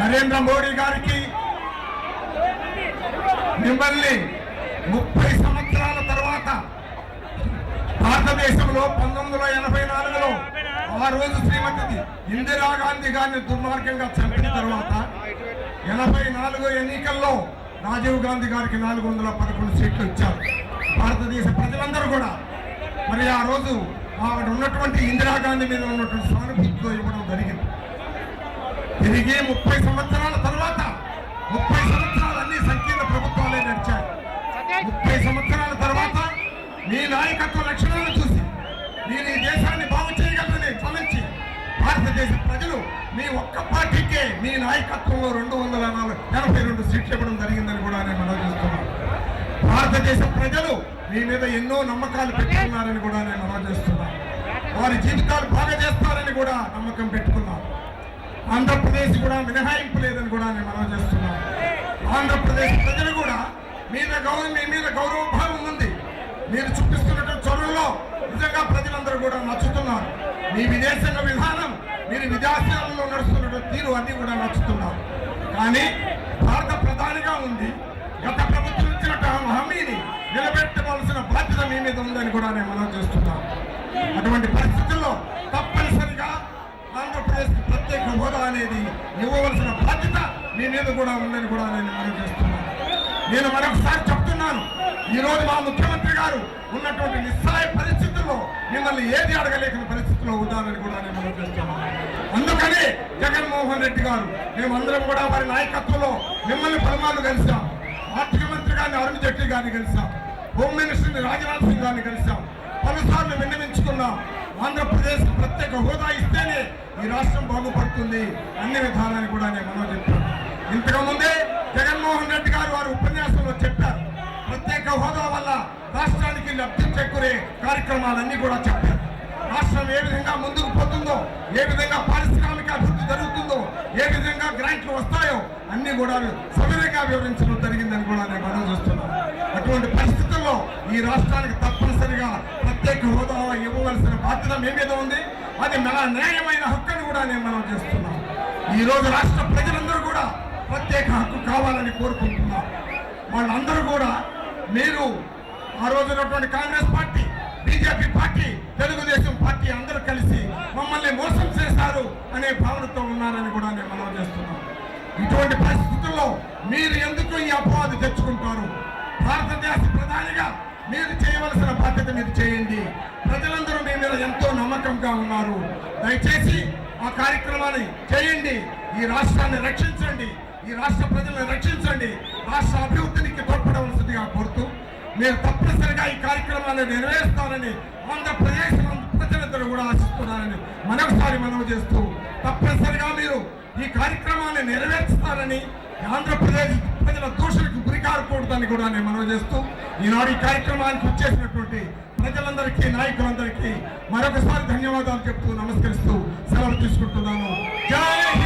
నరేంద్ర మోడీ గారికి మిమ్మల్ని 30 సంవత్సరాల తర్వాత భారతదేశంలో 1984లో ఆ రోజు శ్రీమతి ఇందిరాగాంధీ గారిని దుర్మార్గంగా చంపిన తర్వాత 84 ఎన్నికల్లో రాజీవ్ గాంధీ గారికి 411 సీట్లు ఇచ్చారు. భారతదేశ ప్రజలందరూ కూడా మరి ఆ రోజు ఆవిడ ఉన్నటువంటి ఇందిరాగాంధీ మీద ఉన్నటువంటి సానుభూతితో ఇవ్వడం జరిగింది. తిరిగి 30 సంవత్సరాల తర్వాత 30 సంవత్సరాలు అన్ని సంకీర్ణ ప్రభుత్వాలే నడిచాయి. 30 సంవత్సరాల తర్వాత మీ నాయకత్వ లక్షణాలను చూసి మీరు ఈ దేశాన్ని బాగు చేయగలరని ఫలించి భారతదేశ ప్రజలు మీ ఒక్క పార్టీకే మీ నాయకత్వంలో 282 సీట్లు ఇవ్వడం జరిగిందని కూడా నేను మనం చేస్తున్నాను. భారతదేశ ప్రజలు మీ మీద ఎన్నో నమ్మకాలు పెట్టుకున్నారని కూడా నేను మనం చేస్తున్నాను. వారి జీవితాలు బాగా చేస్తారని కూడా నమ్మకం పెట్టుకున్నారు. ఆంధ్రప్రదేశ్ కూడా మినహాయింపు లేదని కూడా నేను మనం చేస్తున్నాను. ఆంధ్రప్రదేశ్ ప్రజలు కూడా మీ మీద గౌరవభావం ఉంది. మీరు చూపిస్తున్నటువంటి చొరవలో నిజంగా ప్రజలందరూ కూడా నచ్చుతున్నారు. మీ విదేశాంగ విధానం, మీరు విదేశాలలో నడుస్తున్నటువంటి తీరు అన్ని కూడా నచ్చుతున్నారు. కానీ భారత ప్రధానిగా ఉంది గత ప్రభుత్వం ఇచ్చినట్టు హామీని నిలబెట్టవలసిన బాధ్యత మీ మీద ఉందని కూడా నేను మనం చేస్తున్నాను. అటువంటి పరిస్థితుల్లో తప్పనిసరిగా ఆంధ్రప్రదేశ్ ప్రత్యేక హోదా అనేది ఇవ్వవలసిన బాధ్యత మీ మీద కూడా ఉందని కూడా నేను మనం చేస్తున్నాను. నేను మరొకసారి చెప్తున్నాను, ఈరోజు మా ముఖ్యమంత్రి గారు ఉన్నటువంటి నిస్సహాయ పరిస్థితుల్లో మిమ్మల్ని ఏది అడగలేని పరిస్థితుల్లో ఉన్నారని కూడా నేను మనం చేస్తున్నాను. అందుకని జగన్మోహన్ రెడ్డి గారు మేమందరం కూడా వారి నాయకత్వంలో మిమ్మల్ని పలుమార్లు కలిసాం. ఆర్థిక మంత్రి గారిని అరుణ్ జైట్లీ గారిని కలిసాం. హోమ్ మినిస్టర్ని రాజ్నాథ్ సింగ్ గారిని కలిసాం. పలుసార్లు విన్నవించుకున్నాం. ఆంధ్రప్రదేశ్ ప్రత్యేక హోదా ఇస్తేనే ఈ రాష్ట్రం బాగుపడుతుంది అన్ని విధాలని కూడా నేను మనం చెప్పాను. ఇంతకుముందే జగన్మోహన్ రెడ్డి గారు వారి ఉపన్యాసంలో చెప్పారు. ప్రత్యేక హోదా వల్ల రాష్ట్రానికి లబ్ధి చేకూరే కార్యక్రమాలన్నీ కూడా చెప్పారు. రాష్ట్రం ఏ విధంగా ముందుకు పోతుందో, ఏ విధంగా పారిశ్రామిక అభివృద్ధి జరుగుతుందో, ఏ విధంగా గ్రాంట్లు వస్తాయో అన్ని కూడా సవివరంగా వివరించడం జరిగిందని కూడా నేను మనం చూస్తున్నాను. అటువంటి పరిస్థితుల్లో ఈ రాష్ట్రానికి తప్పనిసరిగా ప్రత్యేక హోదా ఇవ్వవలసిన బాధ్యత మీ మీద ఉంది. అది న్యాయమైన హక్కుని కూడా నేను మనం చేస్తున్నాం. ఈ రోజు రాష్ట్ర ప్రజలందరూ కూడా ప్రత్యేక హక్కు కావాలని కోరుకుంటున్నారు. వాళ్ళందరూ కూడా మీరు ఆ రోజునటువంటి Congress party, BJP party, Telugu Desam party అందరూ కలిసి మమ్మల్ని మోసం చేశారు అనే భావనతో ఉన్నారని కూడా నేను మనం చేస్తున్నాం. ఇటువంటి పరిస్థితుల్లో మీరు ఎందుకు ఈ అపవాదు తెచ్చుకుంటారు? భారతదేశ ప్రధానిగా మీరు చేయవలసిన బాధ్యత మీరు చేయండి. ప్రజలందరూ మీ మీద ఎంతో నమ్మకంగా ఉన్నారు. దయచేసి ఆ కార్యక్రమాన్ని చేయండి. ఈ రాష్ట్రాన్ని రక్షించండి. ఈ రాష్ట్ర ప్రజలను రక్షించండి. రాష్ట్ర అభివృద్ధికి తోడ్పడవలసిందిగా కోరుతూ మీరు తప్పనిసరిగా ఈ కార్యక్రమాన్ని నెరవేరుస్తారని ఆంధ్రప్రదేశ్ ప్రజలందరూ కూడా ఆశిస్తున్నారని మరొకసారి మనవి చేస్తూ తప్పనిసరిగా మీరు ఈ కార్యక్రమాన్ని నెరవేర్చుతారని ఆంధ్రప్రదేశ్ ప్రజల దూషణకు గురికారకూడదని కూడా నేను మనవి చేస్తూ ఈనాడు ఈ కార్యక్రమానికి వచ్చేసినటువంటి ప్రజలందరికీ, నాయకులందరికీ మరొకసారి ధన్యవాదాలు చెప్తూ నమస్కరిస్తూ సెలవు తీసుకుంటున్నాను. జై